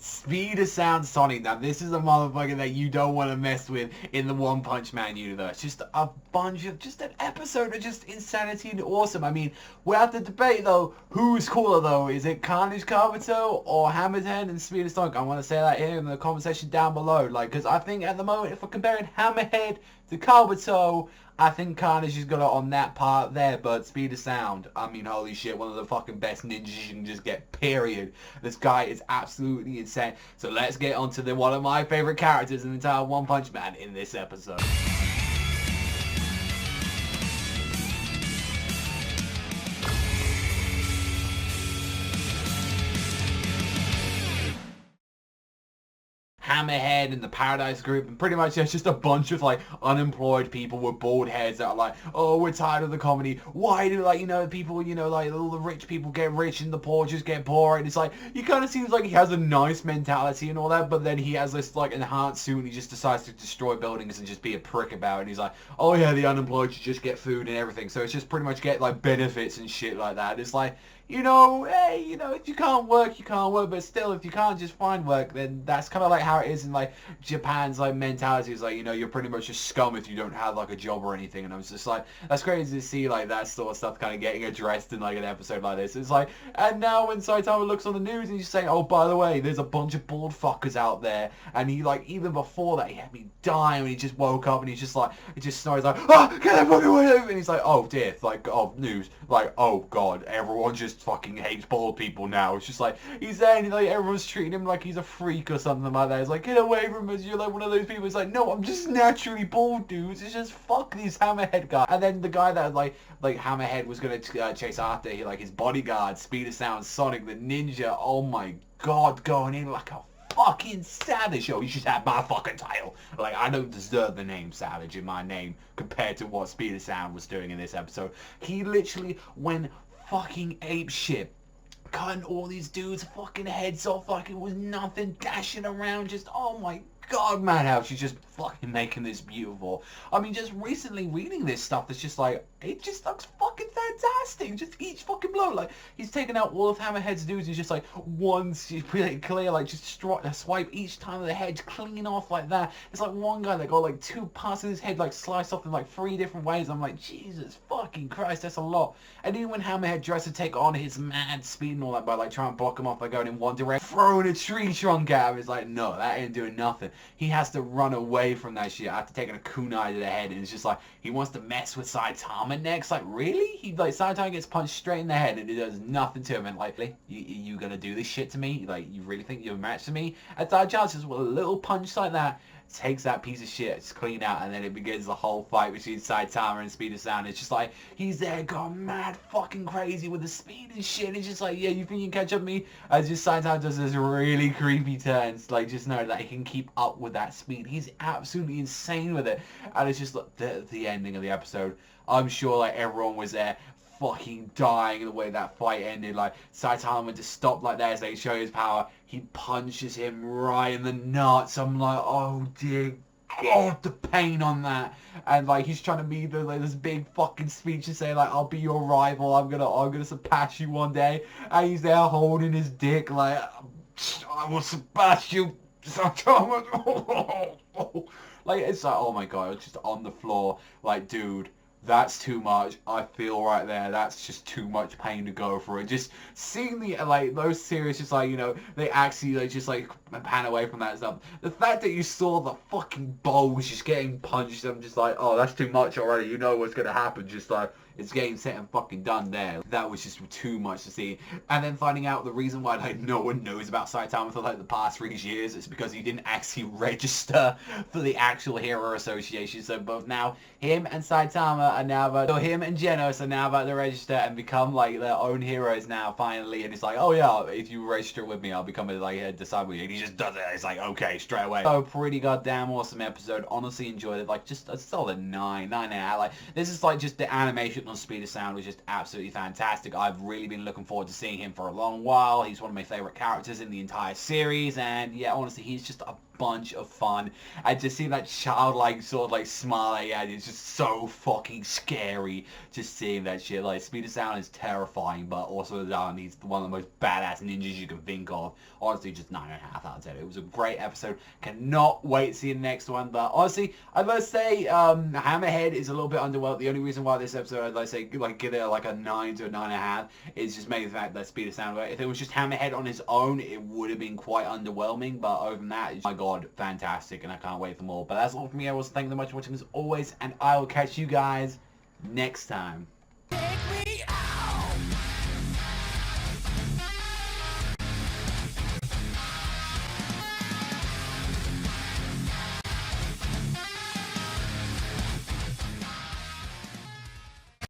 Speed of Sound Sonic. Now this is a motherfucker that you don't want to mess with in the One Punch Man universe. Just a bunch of, just an episode of just insanity and awesome. I mean, we have to debate though, who's cooler though? Is it Carnage Kabuto or Hammerhead and Speed of Sonic? I want to say that here in the comment section down below. Like, because I think at the moment, if we're comparing Hammerhead to Kabuto, I think Carnage has got it on that part there, but Speed of Sound, I mean, holy shit, one of the fucking best ninjas you can just get, period. This guy is absolutely insane. So let's get on to one of my favorite characters in the entire One Punch Man in this episode. Hammerhead and the Paradise Group, and pretty much there's just a bunch of like unemployed people with bald heads that are like, oh, we're tired of the comedy. Why do, like, you know, people, you know, like all the rich people get rich and the poor just get poor? And it's like, he kind of seems like he has a nice mentality and all that, but then he has this like enhanced suit and he just decides to destroy buildings and just be a prick about it. And he's like, oh yeah, the unemployed should just get food and everything. So it's just pretty much get like benefits and shit like that. It's like, you know, hey, you know, if you can't work, you can't work, but still, if you can't just find work, then that's kind of like how it is in, like, Japan's, like, mentality is, like, you know, you're pretty much just scum if you don't have, like, a job or anything, and I was just like, that's crazy to see, like, that sort of stuff kind of getting addressed in, like, an episode like this. It's like, and now when Saitama looks on the news and he's saying, oh, by the way, there's a bunch of bald fuckers out there, and he, like, even before that, he had me dying when he just woke up, and he's just like, it just snores, like, ah, get that fucking away, and he's like, oh, dear, like, oh, news, like, oh, God, everyone just fucking hates bald people now. It's just like, he's saying, like, everyone's treating him like he's a freak or something like that. It's like, get away from us, you're like one of those people. It's like, no, I'm just naturally bald, dudes. It's just fuck these Hammerhead guys. And then the guy that like Hammerhead was gonna chase after, he, like, his bodyguard, Speed of Sound Sonic the Ninja, oh my God, going in like a fucking Savage. Yo, you should have my fucking title. Like, I don't deserve the name Savage in my name compared to what Speed of Sound was doing in this episode. He literally went fucking ape shit, cutting all these dudes' fucking heads off like it was nothing, dashing around, just, oh my God, Madhouse, she's just fucking making this beautiful. I mean, just recently reading this stuff, it's just like, it just looks fucking fantastic. Just each fucking blow, like, he's taking out all of Hammerhead's dudes, he's just like, once, pretty clear, like, just swipe each time of the head clean off like that. It's like one guy that got like 2 parts of his head like sliced off in like 3 different ways. I'm like, Jesus fucking Christ, that's a lot. And even when Hammerhead tries to take on his mad speed and all that by like trying to block him off by going in one direction, throwing a tree trunk at him, it's like, no, that ain't doing nothing. He has to run away from that shit after taking a kunai to the head, and it's just like, he wants to mess with Saitama next. Like, really? He, like, Saitama gets punched straight in the head and it does nothing to him, and like, you gonna do this shit to me? Like, you really think you're a match to me? And Saitama just with a little punch like that takes that piece of shit, it's clean out, and then it begins the whole fight between Saitama and Speed of Sound. It's just like, he's there going mad fucking crazy with the speed and shit, and it's just like, yeah, you think you can catch up with me? As just Saitama does this really creepy turns, like, just know that he can keep up with that speed. He's absolutely insane with it, and it's just like, the ending of the episode, I'm sure, like, everyone was there fucking dying the way that fight ended. Like, Saitama went to stop like that as they show his power. He punches him right in the nuts. I'm like, oh dear God, the pain on that. And like, he's trying to be like this big fucking speech to say like, I'll be your rival. I'm gonna surpass you one day. And he's there holding his dick like, I will surpass you, Saitama. Like, it's like, oh my God, it's just on the floor. Like, dude, that's too much. I feel right there. That's just too much pain to go through. And just seeing the, like, those series, just like, you know, they actually, like, just, like, pan away from that stuff. The fact that you saw the fucking balls just getting punched, I'm just like, oh, that's too much already. You know what's gonna happen. Just, like, it's getting set and fucking done there. That was just too much to see. And then finding out the reason why, like, no one knows about Saitama for, like, the past 3 years is because he didn't actually register for the actual Hero Association. So both now, him and Saitama are now about, so him and Genos are now about to register and become, like, their own heroes now, finally. And it's like, oh yeah, if you register with me, I'll become, like, a disciple. And he just does it. It's like, okay, straight away. So pretty goddamn awesome episode. Honestly enjoyed it. Like, just a solid 9 out. Like, this is, like, just the animation. on Speed of Sound was just absolutely fantastic. I've really been looking forward to seeing him for a long while. He's one of my favorite characters in the entire series, and yeah, honestly, he's just a bunch of fun. And just seeing that childlike sort of like smile that he had is just so fucking scary. Just seeing that shit. Like, Speed of Sound is terrifying, but also he's one of the most badass ninjas you can think of. Honestly, just 9.5 out of 10. It was a great episode. Cannot wait to see the next one. But honestly, I'd like to say Hammerhead is a little bit underwhelmed. The only reason why this episode I'd like to say like give it like a 9 to a 9.5 is just maybe the fact that Speed of Sound. If it was just Hammerhead on his own, it would have been quite underwhelming. But other than that, my god, fantastic, and I can't wait for more. But that's all from me. I was thank you very much for watching as always, and I will catch you guys next time.